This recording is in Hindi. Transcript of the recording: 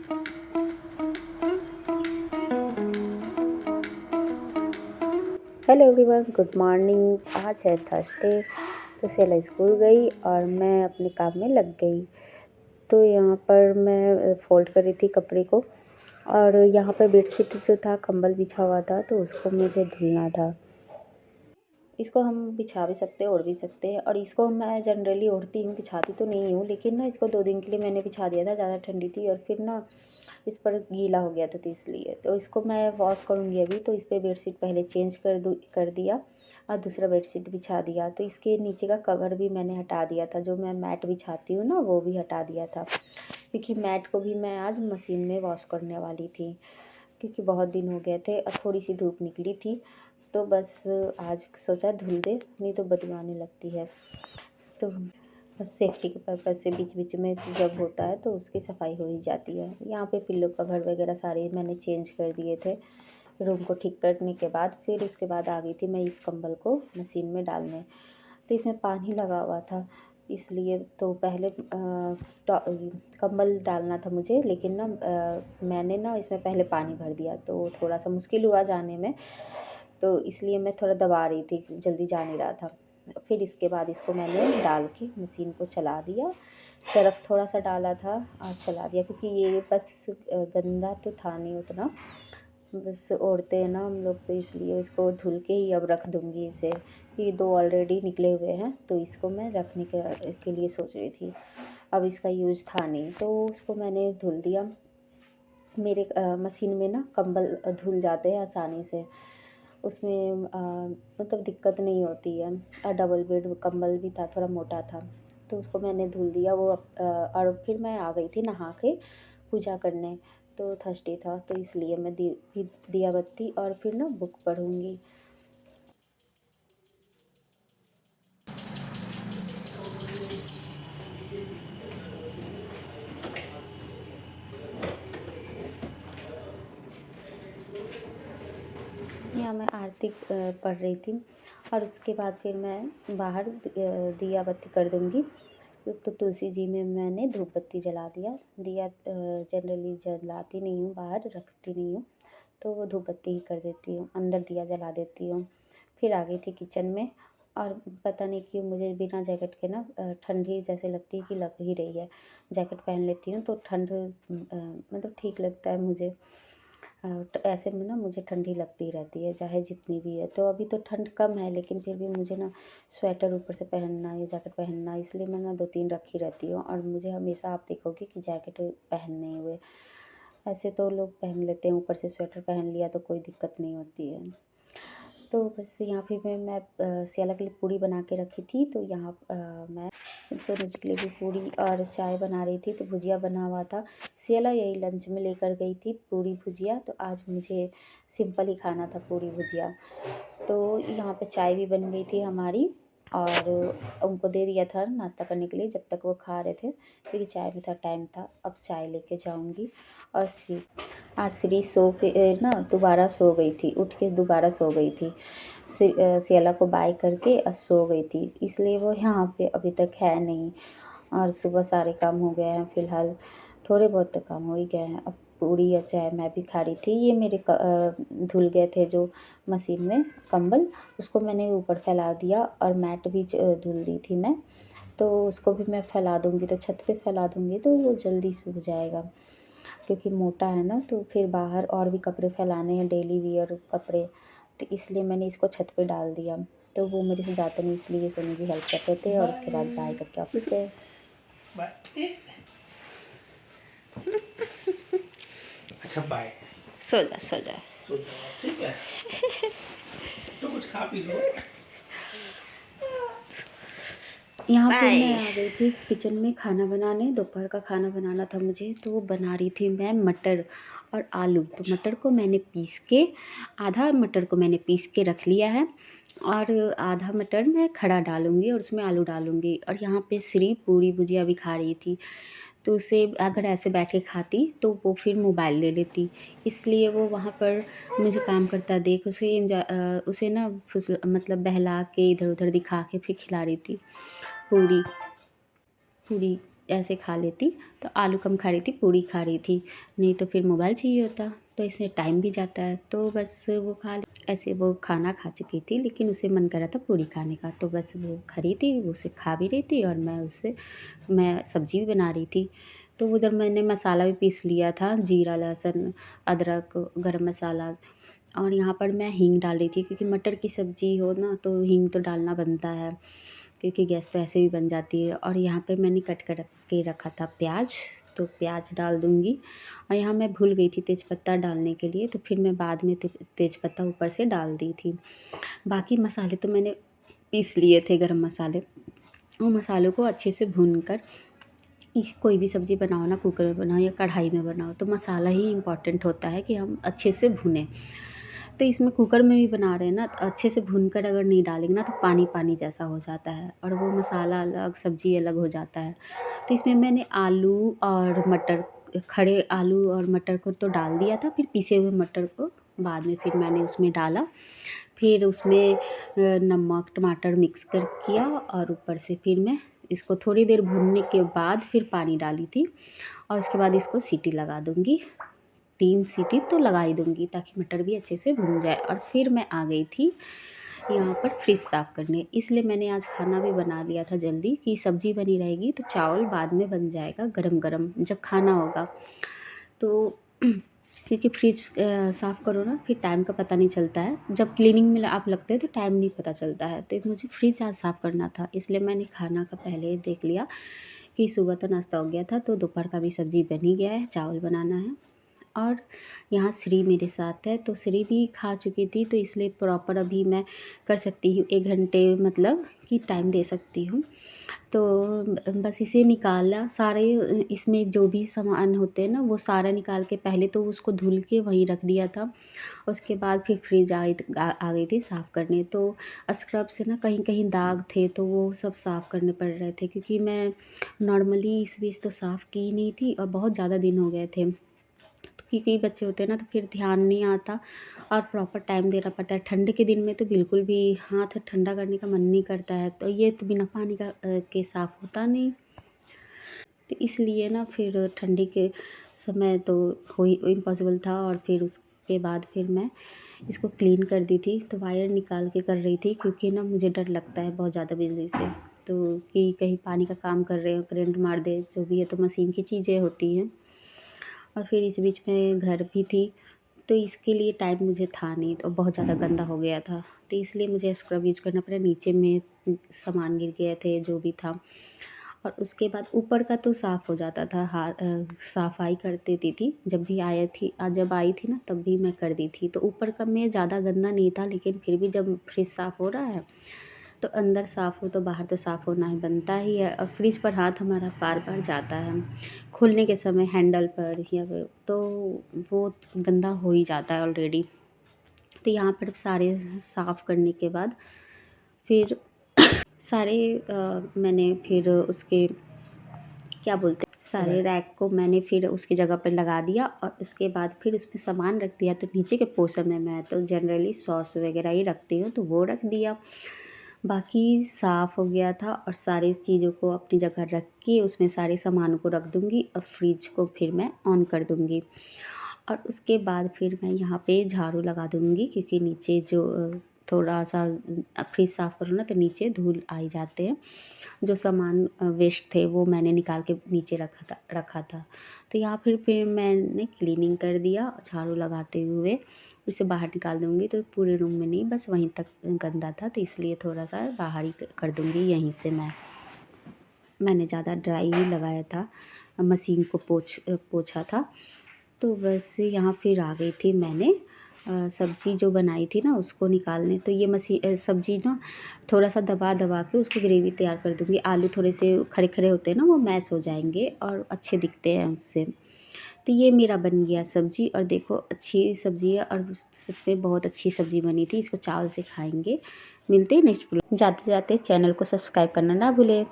Hello everyone, good morning. आज है थर्सडे, तो सेला स्कूल गई और मैं अपने काम में लग गई। तो यहाँ पर मैं फ़ोल्ड कर रही थी कपड़े को, और यहाँ पर बेडशीट जो था, कंबल बिछा हुआ था, तो उसको मुझे धुलना था। इसको हम बिछा भी सकते हैं, ओढ़ भी सकते हैं, और इसको मैं जनरली ओढ़ती हूँ, बिछाती तो नहीं हूँ, लेकिन ना इसको 2 दिन के लिए मैंने बिछा दिया था, ज़्यादा ठंडी थी और फिर ना इस पर गीला हो गया था, तो इसलिए तो इसको मैं वॉश करूँगी अभी। तो इस पर बेडशीट पहले चेंज कर दिया और दूसरा बेडशीट बिछा दिया। तो इसके नीचे का कवर भी मैंने हटा दिया था, जो मैं मैट बिछाती हूँ ना, वो भी हटा दिया था, क्योंकि मैट को भी मैं आज मशीन में वॉश करने वाली थी, क्योंकि बहुत दिन हो गए थे और थोड़ी सी धूप निकली थी, तो बस आज सोचा धुल दे, नहीं तो बदबू आने लगती है। तो बस सेफ्टी के पर्पज़ से बीच बीच में जब होता है तो उसकी सफाई हो ही जाती है। यहाँ पे पिल्लो कवर वगैरह सारे मैंने चेंज कर दिए थे रूम को ठीक करने के बाद। फिर उसके बाद आ गई थी मैं इस कंबल को मशीन में डालने। तो इसमें पानी लगा हुआ था, इसलिए तो पहले कंबल डालना था मुझे, लेकिन ना मैंने ना इसमें पहले पानी भर दिया, तो थोड़ा सा मुश्किल हुआ जाने में, तो इसलिए मैं थोड़ा दबा रही थी, जल्दी जा नहीं रहा था। फिर इसके बाद इसको मैंने डाल के मशीन को चला दिया। सर्फ़ थोड़ा सा डाला था और चला दिया, क्योंकि ये बस गंदा तो था नहीं उतना, बस ओढ़ते हैं ना हम लोग, तो इसलिए इसको धुल के ही अब रख दूँगी इसे। ये 2 ऑलरेडी निकले हुए हैं, तो इसको मैं रखने के लिए सोच रही थी। अब इसका यूज़ था नहीं, तो उसको मैंने धुल दिया। मेरे मशीन में ना कंबल धुल जाते हैं आसानी से, उसमें मतलब दिक्कत नहीं होती है। और डबल बेड कंबल भी था, थोड़ा मोटा था, तो उसको मैंने धुल दिया वो और फिर मैं आ गई थी नहा के पूजा करने। तो थर्सडे था, तो इसलिए मैं दिया बत्ती और फिर ना बुक पढ़ूँगी। यहाँ मैं आरती पढ़ रही थी, और उसके बाद फिर मैं बाहर दिया बत्ती कर दूँगी। तो तुलसी जी में मैंने धूप बत्ती जला दिया। दिया जनरली जलाती नहीं हूँ, बाहर रखती नहीं हूँ, तो वो धूप बत्ती ही कर देती हूँ, अंदर दिया जला देती हूँ। फिर आ गई थी किचन में, और पता नहीं क्यों मुझे बिना जैकेट के ना ठंडी जैसे लगती है कि लग ही रही है। जैकेट पहन लेती हूँ तो ठंड मतलब ठीक लगता है मुझे। तो ऐसे में ना मुझे ठंडी लगती रहती है, चाहे जितनी भी है। तो अभी तो ठंड कम है, लेकिन फिर भी मुझे ना स्वेटर ऊपर से पहनना या जैकेट पहनना, इसलिए मैं ना 2-3 रखी रहती हूँ। और मुझे हमेशा आप देखोगे कि जैकेट पहने हुए, ऐसे तो लोग पहन लेते हैं, ऊपर से स्वेटर पहन लिया तो कोई दिक्कत नहीं होती है। तो बस यहाँ फिर मैं सियाला के लिए पूड़ी बना के रखी थी, तो यहाँ मैं सोनू जी के लिए भी पूड़ी और चाय बना रही थी, तो भुजिया बना हुआ था। सियाला यही लंच में लेकर गई थी पूड़ी भुजिया, तो आज मुझे सिंपल ही खाना था पूड़ी भुजिया। तो यहाँ पे चाय भी बन गई थी हमारी, और उनको दे दिया था नाश्ता करने के लिए, जब तक वो खा रहे थे, क्योंकि चाय में था टाइम था। अब चाय लेके जाऊँगी। और आज श्री सो के ना दोबारा सो गई थी, उठ के दोबारा सो गई थी। सियाला को बाय करके सो गई थी, इसलिए वो यहाँ पे अभी तक है नहीं। और सुबह सारे काम हो गए हैं, फ़िलहाल थोड़े बहुत तो काम हो ही गए हैं। अब पूड़ी या चाय मैं भी खा रही थी। ये मेरे धुल गए थे जो मशीन में कंबल, उसको मैंने ऊपर फैला दिया, और मैट भी धुल दी थी मैं, तो उसको भी मैं फैला दूँगी, तो छत पे फैला दूँगी तो वो जल्दी सूख जाएगा, क्योंकि मोटा है ना। तो फिर बाहर और भी कपड़े फैलाने हैं, डेली वियर कपड़े, तो इसलिए मैंने इसको छत पे डाल दिया। तो वो मेरे से जाते नहीं, इसलिए सोनू जी हेल्प करते थे, और उसके बाद बाय करके ऑफिस गए। अच्छा बाय। सो जा सो जा। सो जाओ, ठीक है। तो कुछ खा पी लो। यहाँ पे मैं आ गई थी किचन में खाना बनाने, दोपहर का खाना बनाना था मुझे, तो वो बना रही थी मैं मटर और आलू। तो मटर को मैंने पीस के, आधा मटर को मैंने पीस के रख लिया है, और आधा मटर मैं खड़ा डालूँगी और उसमें आलू डालूँगी। और यहाँ पे श्री पूड़ी भुजिया भी खा रही थी, तो उसे अगर ऐसे बैठ के खाती तो वो फिर मोबाइल ले लेती, इसलिए वो वहाँ पर मुझे काम करता देख उसे ना मतलब बहला के इधर उधर दिखा के फिर खिला रही थी पूड़ी पूड़ी ऐसे खा लेती, तो आलू कम खा रही थी, पूड़ी खा रही थी, नहीं तो फिर मोबाइल चाहिए होता, तो इसमें टाइम भी जाता है। तो बस वो ऐसे वो खाना खा चुकी थी, लेकिन उसे मन कर रहा था पूड़ी खाने का, तो बस वो खड़ी थी, वो उसे खा भी रही थी और मैं सब्ज़ी भी बना रही थी। तो उधर मैंने मसाला भी पीस लिया था, जीरा, लहसुन, अदरक, गरम मसाला, और यहाँ पर मैं हींग डाल रही थी, क्योंकि मटर की सब्ज़ी हो ना तो हींग तो डालना बनता है, क्योंकि गैस तो ऐसे भी बन जाती है। और यहाँ पे मैंने कट कर के रखा था प्याज, तो प्याज डाल दूँगी। और यहाँ मैं भूल गई थी तेज़पत्ता डालने के लिए, तो फिर मैं बाद में तेज़पत्ता ऊपर से डाल दी थी। बाकी मसाले तो मैंने पीस लिए थे, गरम मसाले। वो मसालों को अच्छे से भूनकर, कोई भी सब्ज़ी बनाओ ना, कुकर में बनाओ या कढ़ाई में बनाओ, तो मसाला ही इम्पोर्टेंट होता है कि हम अच्छे से भुनें। तो इसमें कुकर में भी बना रहे हैं ना, तो अच्छे से भूनकर अगर नहीं डालेंगे ना, तो पानी पानी जैसा हो जाता है और वो मसाला अलग, सब्ज़ी अलग हो जाता है। तो इसमें मैंने आलू और मटर, खड़े आलू और मटर को तो डाल दिया था, फिर पीसे हुए मटर को बाद में फिर मैंने उसमें डाला। फिर उसमें नमक, टमाटर मिक्स कर किया, और ऊपर से फिर मैं इसको थोड़ी देर भूनने के बाद फिर पानी डाली थी, और उसके बाद इसको सीटी लगा दूँगी। 3 सीटी तो लगा ही दूँगी, ताकि मटर भी अच्छे से भुन जाए। और फिर मैं आ गई थी यहाँ पर फ्रिज साफ़ करने, इसलिए मैंने आज खाना भी बना लिया था जल्दी, कि सब्ज़ी बनी रहेगी तो चावल बाद में बन जाएगा गरम-गरम जब खाना होगा। तो क्योंकि फ्रिज साफ़ करो ना, फिर टाइम का पता नहीं चलता है, जब क्लीनिंग में आप लगते हैं तो टाइम नहीं पता चलता है। तो मुझे फ्रिज आज साफ़ करना था, इसलिए मैंने खाना का पहले देख लिया कि सुबह तो नाश्ता हो गया था, तो दोपहर का भी सब्ज़ी बन ही गया है, चावल बनाना है। और यहाँ श्री मेरे साथ है, तो श्री भी खा चुकी थी, तो इसलिए प्रॉपर अभी मैं कर सकती हूँ, 1 घंटे मतलब कि टाइम दे सकती हूँ। तो बस इसे निकाला सारे, इसमें जो भी सामान होते हैं ना, वो सारा निकाल के पहले तो उसको धुल के वहीं रख दिया था। उसके बाद फिर फ्रिज आ गई थी साफ़ करने, तो स्क्रब से ना कहीं-कहीं दाग थे, तो वो सब साफ़ करने पड़ रहे थे, क्योंकि मैं नॉर्मली इस बीच तो साफ़ की ही नहीं थी और बहुत ज़्यादा दिन हो गए थे। क्योंकि बच्चे होते हैं ना, तो फिर ध्यान नहीं आता और प्रॉपर टाइम देना पड़ता है। ठंड के दिन में तो बिल्कुल भी हाथ ठंडा करने का मन नहीं करता है, तो ये तो बिना पानी के साफ़ होता नहीं। तो इसलिए ना फिर ठंडी के समय तो हो ही इम्पॉसिबल था, और फिर उसके बाद फिर मैं इसको क्लीन कर दी थी। तो वायर निकाल के कर रही थी, क्योंकि ना मुझे डर लगता है बहुत ज़्यादा बिजली से, तो कि कहीं पानी का काम कर रहे हो, करंट मार दे, जो भी है, तो मशीन की चीज़ें होती हैं। और फिर इस बीच में घर भी थी, तो इसके लिए टाइम मुझे था नहीं, तो बहुत ज़्यादा गंदा हो गया था, तो इसलिए मुझे स्क्रब यूज़ करना पड़ा। नीचे में सामान गिर गए थे जो भी था, और उसके बाद ऊपर का तो साफ़ हो जाता था, सफाई कर देती थी जब आई थी ना, तब भी मैं कर दी थी। तो ऊपर का में ज़्यादा गंदा नहीं था, लेकिन फिर भी जब फ्रिज साफ़ हो रहा है, तो अंदर साफ़ हो तो बाहर तो साफ़ होना ही बनता ही है। और फ्रिज पर हाथ हमारा बार-बार जाता है, खोलने के समय हैंडल पर या तो वो गंदा हो ही जाता है ऑलरेडी। तो यहाँ पर सारे साफ़ करने के बाद फिर सारे मैंने फिर उसके क्या बोलते हैं, सारे रैक को मैंने फिर उसकी जगह पर लगा दिया, और उसके बाद फिर उसमें सामान रख दिया। तो नीचे के पोर्शन में मैं तो जनरली सॉस वगैरह ही रखती हूँ, तो वो रख दिया। बाकी साफ़ हो गया था, और सारी चीज़ों को अपनी जगह रख के उसमें सारे सामानों को रख दूँगी, और फ्रिज को फिर मैं ऑन कर दूँगी। और उसके बाद फिर मैं यहाँ पे झाड़ू लगा दूँगी, क्योंकि नीचे जो थोड़ा सा फ्रिज साफ़ करो ना, तो नीचे धूल आ ही जाते हैं। जो सामान वेस्ट थे वो मैंने निकाल के नीचे रखा था। तो यहाँ फिर मैंने क्लीनिंग कर दिया झाड़ू लगाते हुए, उसे बाहर निकाल दूँगी, तो पूरे रूम में नहीं, बस वहीं तक गंदा था, तो इसलिए थोड़ा-सा बाहर ही कर दूँगी यहीं से मैंने ज़्यादा ड्राई ही लगाया था, मशीन को पोंछा था। तो बस यहाँ फिर आ गई थी मैंने सब्ज़ी जो बनाई थी ना उसको निकालने। तो ये सब्ज़ी ना थोड़ा-सा दबा-दबा के उसको ग्रेवी तैयार कर दूँगी। आलू थोड़े से खड़े-खड़े होते हैं ना, वो मैश हो जाएँगे और अच्छे दिखते हैं उससे। तो ये मेरा बन गया सब्ज़ी, और देखो अच्छी सब्ज़ी है, और सच में बहुत अच्छी सब्ज़ी बनी थी। इसको चावल से खाएँगे। मिलते हैं नेक्स्ट ब्लॉग। जाते-जाते चैनल को सब्सक्राइब करना ना भूलें।